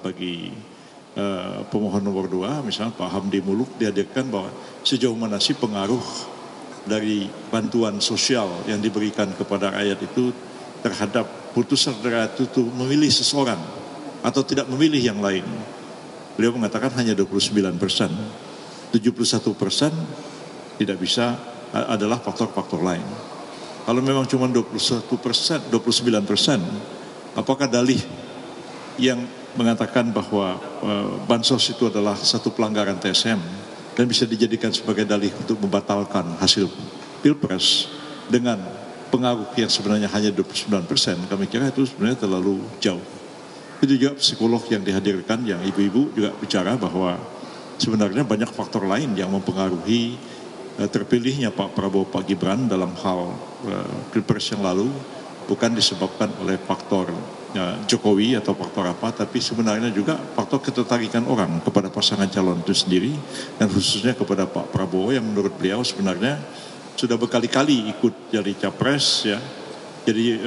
bagi pemohon nomor 2, misalnya Pak Hamdi Muluk, dihadirkan bahwa sejauh mana sih pengaruh dari bantuan sosial yang diberikan kepada rakyat itu terhadap putusan rakyat itu memilih seseorang atau tidak memilih yang lain. Beliau mengatakan hanya 29%, 71% tidak bisa, adalah faktor-faktor lain. Kalau memang cuma 21%, 29%, apakah dalih yang mengatakan bahwa bansos itu adalah satu pelanggaran TSM dan bisa dijadikan sebagai dalih untuk membatalkan hasil Pilpres dengan pengaruh yang sebenarnya hanya 29%, kami kira itu sebenarnya terlalu jauh. Itu juga psikolog yang dihadirkan, yang ibu-ibu juga bicara bahwa sebenarnya banyak faktor lain yang mempengaruhi terpilihnya Pak Prabowo, Pak Gibran dalam hal Pilpres yang lalu, bukan disebabkan oleh faktor Jokowi atau faktor apa, tapi sebenarnya juga faktor ketertarikan orang kepada pasangan calon itu sendiri, dan khususnya kepada Pak Prabowo yang menurut beliau sebenarnya sudah berkali-kali ikut jadi capres, ya, jadi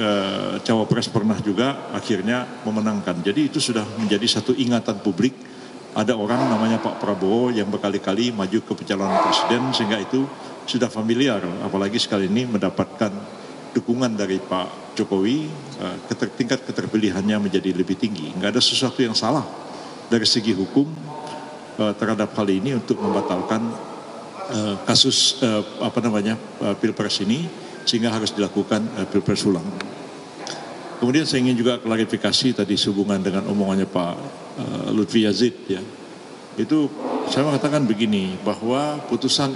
cawapres pernah juga akhirnya memenangkan. Jadi itu sudah menjadi satu ingatan publik. Ada orang namanya Pak Prabowo yang berkali-kali maju ke pencalonan presiden, sehingga itu sudah familiar, apalagi sekali ini mendapatkan dukungan dari Pak Jokowi, tingkat keterpilihannya menjadi lebih tinggi. Nggak ada sesuatu yang salah dari segi hukum terhadap hal ini untuk membatalkan kasus Pilpres ini, sehingga harus dilakukan Pilpres ulang. Kemudian saya ingin juga klarifikasi tadi sehubungan dengan omongannya Pak Lutfi Yazid, ya. Itu saya mengatakan begini, bahwa putusan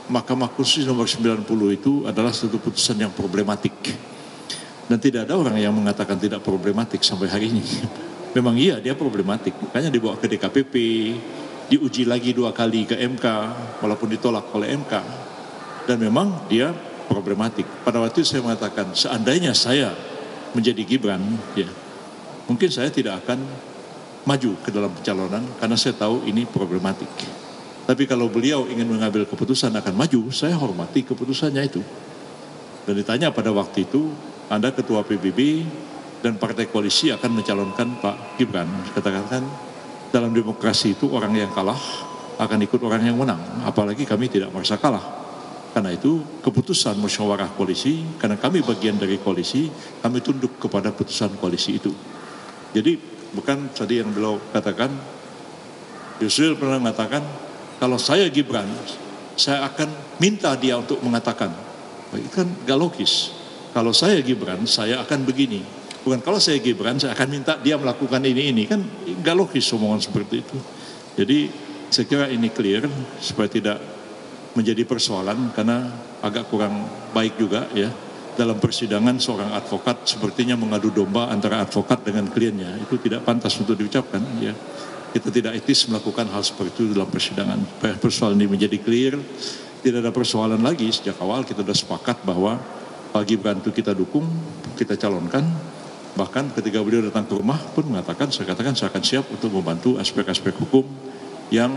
Mahkamah Konstitusi nomor 90 itu adalah satu putusan yang problematik. Dan tidak ada orang yang mengatakan tidak problematik sampai hari ini. Memang iya, dia problematik. Makanya dibawa ke DKPP, diuji lagi 2 kali ke MK, walaupun ditolak oleh MK. Dan memang dia problematik. Pada waktu itu saya mengatakan, seandainya saya menjadi Gibran, ya, mungkin saya tidak akan maju ke dalam pencalonan karena saya tahu ini problematik. Tapi kalau beliau ingin mengambil keputusan akan maju, saya hormati keputusannya itu. Dan ditanya pada waktu itu, Anda ketua PBB dan partai koalisi akan mencalonkan Pak Gibran. Katakan dalam demokrasi itu orang yang kalah akan ikut orang yang menang. Apalagi kami tidak merasa kalah. Karena itu keputusan musyawarah koalisi, karena kami bagian dari koalisi, kami tunduk kepada putusan koalisi itu. Jadi bukan tadi yang beliau katakan, Yusril pernah mengatakan, kalau saya Gibran, saya akan minta dia untuk mengatakan. Itu kan gak logis. Kalau saya Gibran, saya akan begini. Bukan kalau saya Gibran, saya akan minta dia melakukan ini. Kan gak logis omongan seperti itu. Jadi saya kira ini clear, supaya tidak menjadi persoalan, karena agak kurang baik juga, ya. Dalam persidangan seorang advokat sepertinya mengadu domba antara advokat dengan kliennya. Itu tidak pantas untuk diucapkan, ya. Kita tidak etis melakukan hal seperti itu dalam persidangan. Persoalan ini menjadi clear, tidak ada persoalan lagi. Sejak awal kita sudah sepakat bahwa Pak Gibran itu kita dukung, kita calonkan. Bahkan ketika beliau datang ke rumah pun mengatakan, saya katakan saya akan siap untuk membantu aspek-aspek hukum yang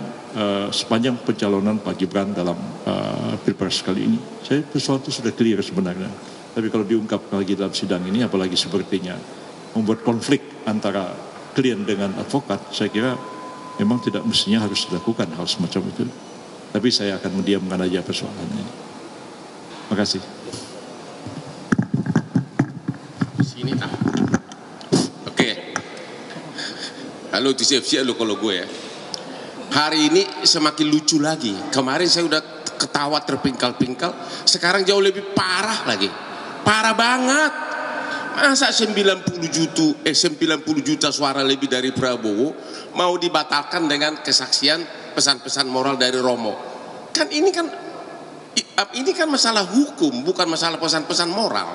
sepanjang pencalonan Pak Gibran dalam Pilpres kali ini. Saya persoalan itu sudah clear sebenarnya. Tapi kalau diungkap lagi dalam sidang ini, apalagi sepertinya membuat konflik antara klien dengan advokat, saya kira memang tidak mestinya harus dilakukan hal semacam itu. Tapi saya akan mendiamkan aja persoalan ini. Terima kasih. Sini tak. Oke. Halo, disiap-siap lo kalau gue ya. Hari ini semakin lucu lagi. Kemarin saya udah ketawa terpingkal-pingkal, sekarang jauh lebih parah lagi. Parah banget. Masa 90 juta suara lebih dari Prabowo mau dibatalkan dengan kesaksian pesan-pesan moral dari Romo. Kan ini kan masalah hukum, bukan masalah pesan-pesan moral,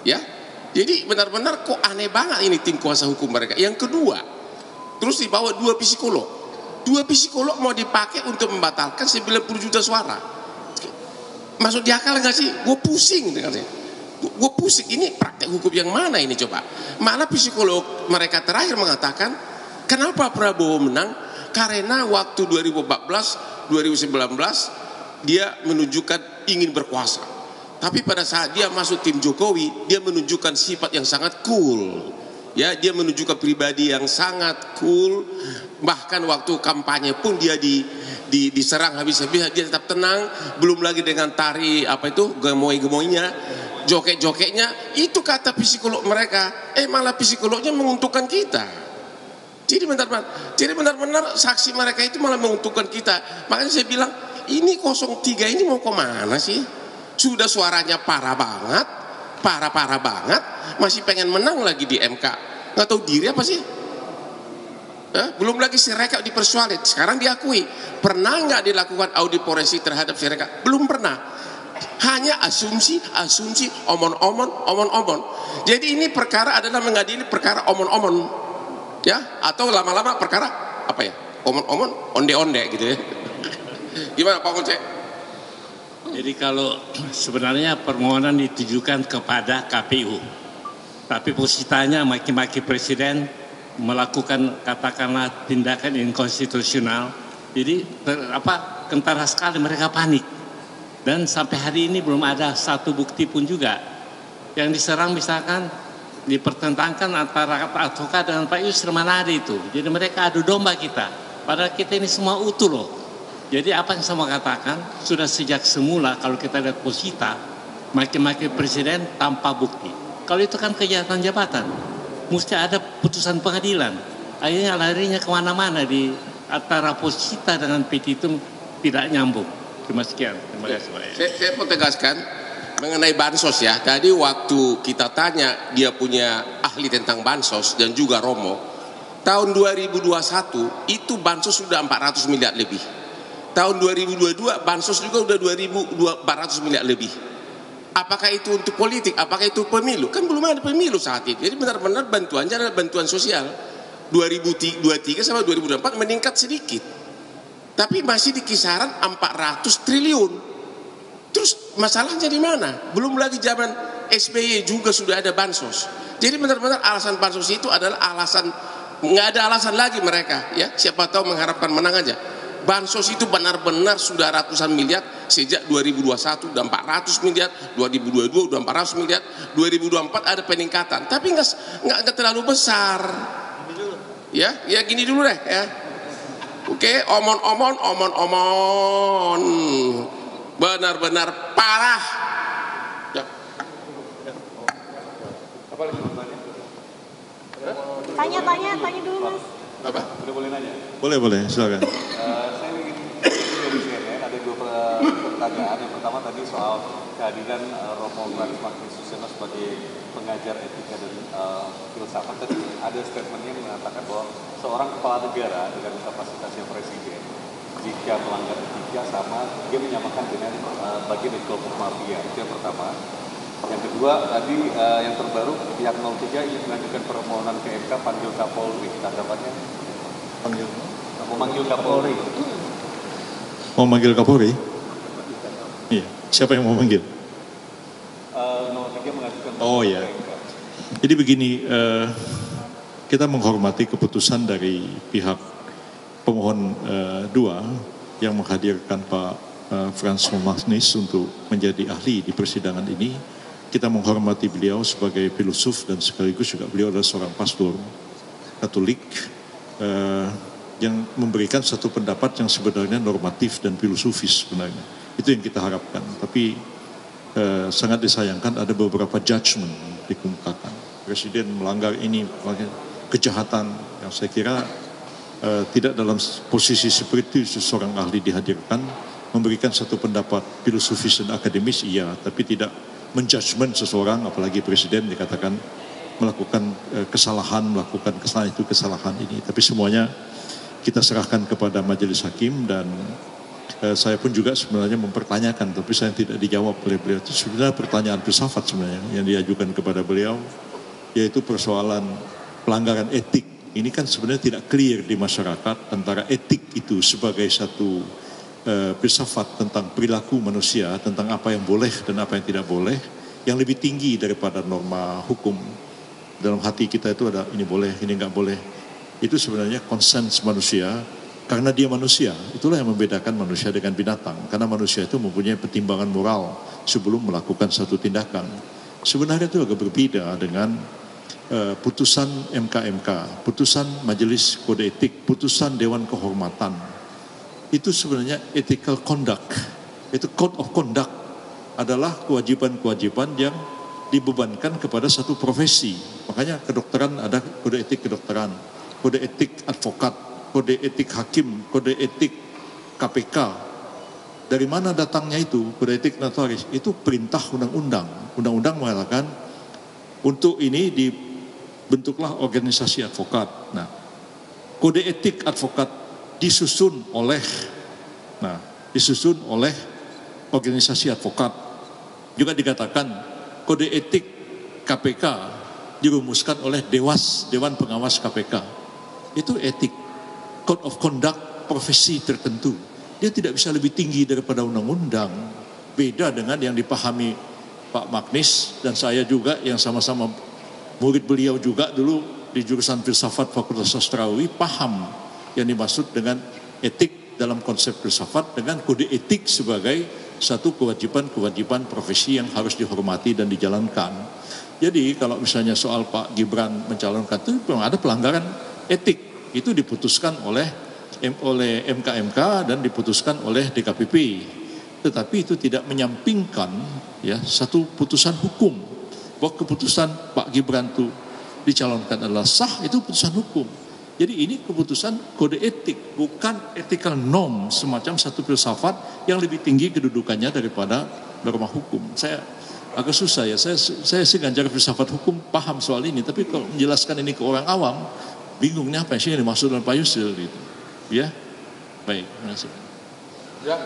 ya. Jadi benar-benar kok aneh banget ini tim kuasa hukum mereka. Yang kedua, terus dibawa 2 psikolog. 2 psikolog mau dipakai untuk membatalkan 90 juta suara. Masuk di akal nggak sih? Gue pusing dengarnya. Gue pusing, ini praktek hukum yang mana ini coba. Malah psikolog mereka terakhir mengatakan, kenapa Prabowo menang? Karena waktu 2014, 2019 dia menunjukkan ingin berkuasa. Tapi pada saat dia masuk tim Jokowi, dia menunjukkan sifat yang sangat cool. Ya, dia menunjukkan pribadi yang sangat cool. Bahkan waktu kampanye pun dia diserang habis-habis, dia tetap tenang. Belum lagi dengan tari apa itu, gemoy-gemoynya, joget-jogetnya. Itu kata psikolog mereka. Malah psikolognya menguntungkan kita. Jadi benar-benar saksi mereka itu malah menguntungkan kita. Makanya saya bilang, ini 03 ini mau kemana sih? Sudah suaranya parah banget, parah banget, masih pengen menang lagi di MK. Nggak tahu diri apa sih? Belum lagi Sirekap dipersoalkan. Sekarang diakui. Pernah nggak dilakukan audit forensik terhadap Sirekap? Belum pernah. Hanya asumsi, omon-omon. Jadi ini perkara adalah mengadili perkara omon-omon, ya? Atau lama-lama perkara apa ya? Omon-omon, onde-onde gitu ya. Gimana Pak Konce? Jadi kalau sebenarnya permohonan ditujukan kepada KPU, tapi posisinya maki-maki presiden melakukan katakanlah tindakan inkonstitusional. Jadi kentara sekali mereka panik. Dan sampai hari ini belum ada satu bukti pun juga. Yang diserang misalkan dipertentangkan antara advokat dengan Pak Yusril Manadi itu. Jadi mereka adu domba kita. Padahal kita ini semua utuh loh. Jadi apa yang saya mau katakan, sudah sejak semula kalau kita lihat posita, maki-maki presiden tanpa bukti. Kalau itu kan kejahatan jabatan, mesti ada putusan pengadilan. Akhirnya larinya kemana-mana di antara posita dengan petitum tidak nyambung. Terima kasih. Saya mau tegaskan mengenai bansos ya. Tadi waktu kita tanya dia punya ahli tentang bansos dan juga Romo, tahun 2021 itu bansos sudah 400 miliar lebih. Tahun 2022 bansos juga udah 2.400 miliar lebih. Apakah itu untuk politik? Apakah itu pemilu? Kan belum ada pemilu saat itu. Jadi benar-benar bantuannya adalah bantuan sosial. 2023 sama 2024 meningkat sedikit. Tapi masih di kisaran 400 triliun. Terus masalahnya di mana? Belum lagi zaman SBY juga sudah ada bansos. Jadi benar-benar alasan bansos itu adalah alasan, nggak ada alasan lagi mereka. Ya, siapa tahu mengharapkan menang aja. Bansos itu benar-benar sudah ratusan miliar sejak 2021 udah 400 miliar, 2022 udah 400 miliar, 2024 ada peningkatan, tapi nggak terlalu besar. Ya gini dulu deh ya. Oke, omon-omon, benar-benar parah. Ya. Apa lagi? Tanya dulu Mas. Apa? Udah boleh nanya? Boleh, silakan. Saya ingin dari CNN ada dua pertanyaan. Yang pertama tadi soal kehadiran Romo Claris Magnis Suseno sebagai pengajar etika dan filsafat. Tadi ada statementnya yang mengatakan bahwa seorang kepala negara dengan kapasitasnya presiden, jika melanggar etika sama dia menyamakan dengan bagian dari kelompok mafia. Itu yang pertama. Yang kedua tadi yang terbaru pihak 03 ingin mengajukan permohonan ke MK panggil Kapolri. Tanggapannya? Mau manggil Kapolri. Mau manggil Kapolri? Iya. Siapa yang mau manggil? 03 mengajukan. Oh ya. Jadi begini, kita menghormati keputusan dari pihak pemohon 2 yang menghadirkan Pak Frans Magnis untuk menjadi ahli di persidangan ini. Kita menghormati beliau sebagai filosof dan sekaligus juga beliau adalah seorang pastor Katolik yang memberikan satu pendapat yang sebenarnya normatif dan filosofis sebenarnya. Itu yang kita harapkan. Tapi sangat disayangkan ada beberapa judgement dikemukakan. Presiden melanggar ini, kejahatan yang saya kira tidak dalam posisi seperti itu seorang ahli dihadirkan memberikan satu pendapat filosofis dan akademis iya, tapi tidak menjudgment seseorang, apalagi presiden dikatakan melakukan kesalahan itu kesalahan ini. Tapi semuanya kita serahkan kepada majelis hakim dan saya pun juga sebenarnya mempertanyakan, tapi saya tidak dijawab oleh beliau. Itu sebenarnya pertanyaan filsafat sebenarnya yang diajukan kepada beliau, yaitu persoalan pelanggaran etik. Ini kan sebenarnya tidak clear di masyarakat antara etik itu sebagai satu filsafat tentang perilaku manusia, tentang apa yang boleh dan apa yang tidak boleh, yang lebih tinggi daripada norma hukum. Dalam hati kita itu ada ini boleh, ini nggak boleh. Itu sebenarnya konsens manusia, karena dia manusia. Itulah yang membedakan manusia dengan binatang, karena manusia itu mempunyai pertimbangan moral sebelum melakukan satu tindakan. Sebenarnya itu agak berbeda dengan putusan MK, putusan Majelis Kode Etik, putusan Dewan Kehormatan. Itu sebenarnya ethical conduct. Itu code of conduct adalah kewajiban-kewajiban yang dibebankan kepada satu profesi. Makanya kedokteran ada kode etik kedokteran, kode etik advokat, kode etik hakim, kode etik KPK. Dari mana datangnya itu? Kode etik notaris itu perintah undang-undang. Undang-undang mengatakan untuk ini dibentuklah organisasi advokat. Nah, kode etik advokat disusun oleh organisasi advokat. Juga dikatakan kode etik KPK dirumuskan oleh Dewan Pengawas KPK. Itu etik, code of conduct profesi tertentu. Dia tidak bisa lebih tinggi daripada undang-undang. Beda dengan yang dipahami Pak Magnis dan saya juga yang sama-sama murid beliau juga dulu di jurusan filsafat Fakultas Sastrawi, paham yang dimaksud dengan etik dalam konsep filsafat dengan kode etik sebagai satu kewajiban-kewajiban profesi yang harus dihormati dan dijalankan. Jadi kalau misalnya soal Pak Gibran mencalonkan itu memang ada pelanggaran etik, itu diputuskan oleh MK dan diputuskan oleh DKPP. Tetapi itu tidak menyampingkan ya satu putusan hukum bahwa keputusan Pak Gibran itu dicalonkan adalah sah, itu putusan hukum. Jadi ini keputusan kode etik, bukan ethical norm semacam satu filsafat yang lebih tinggi kedudukannya daripada norma hukum. Saya agak susah ya, saya sih ngajar filsafat hukum, paham soal ini, tapi kalau menjelaskan ini ke orang awam, bingungnya apa sih yang dimaksud oleh Pak Yusril gitu. Ya, baik, terima kasih. Ya.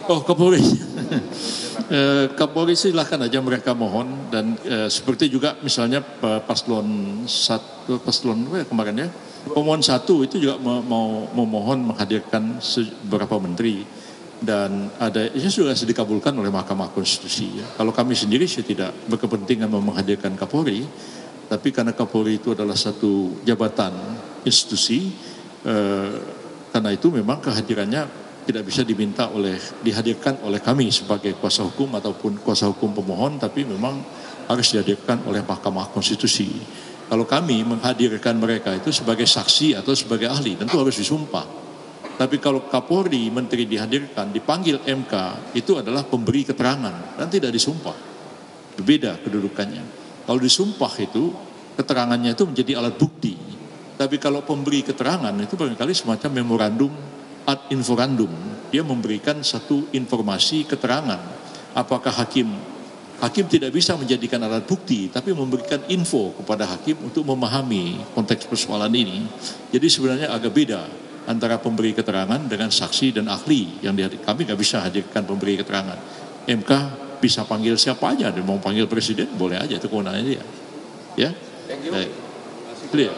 Oh, Kapolri. Kapolri silahkan aja mereka mohon dan seperti juga misalnya paslon kemarin ya, pemohon 1 itu juga mau memohon menghadirkan beberapa menteri dan ada sudah dikabulkan oleh Mahkamah Konstitusi. Ya. Kalau kami sendiri saya tidak berkepentingan menghadirkan Kapolri, tapi karena Kapolri itu adalah satu jabatan institusi, karena itu memang kehadirannya tidak bisa dihadirkan oleh kami sebagai kuasa hukum ataupun kuasa hukum pemohon, tapi memang harus dihadirkan oleh Mahkamah Konstitusi. Kalau kami menghadirkan mereka itu sebagai saksi atau sebagai ahli, tentu harus disumpah. Tapi kalau Kapolri, menteri dihadirkan, dipanggil MK, itu adalah pemberi keterangan dan tidak disumpah. Berbeda kedudukannya. Kalau disumpah itu, keterangannya itu menjadi alat bukti. Tapi kalau pemberi keterangan itu barangkali semacam memorandum ad inforandum, dia memberikan satu informasi keterangan. Apakah hakim tidak bisa menjadikan alat bukti, tapi memberikan info kepada hakim untuk memahami konteks persoalan ini. Jadi sebenarnya agak beda antara pemberi keterangan dengan saksi dan ahli yang kami nggak bisa hadirkan pemberi keterangan. MK bisa panggil siapa aja, dia mau panggil presiden boleh aja, itu kewenangannya dia. Ya, baik. Clear.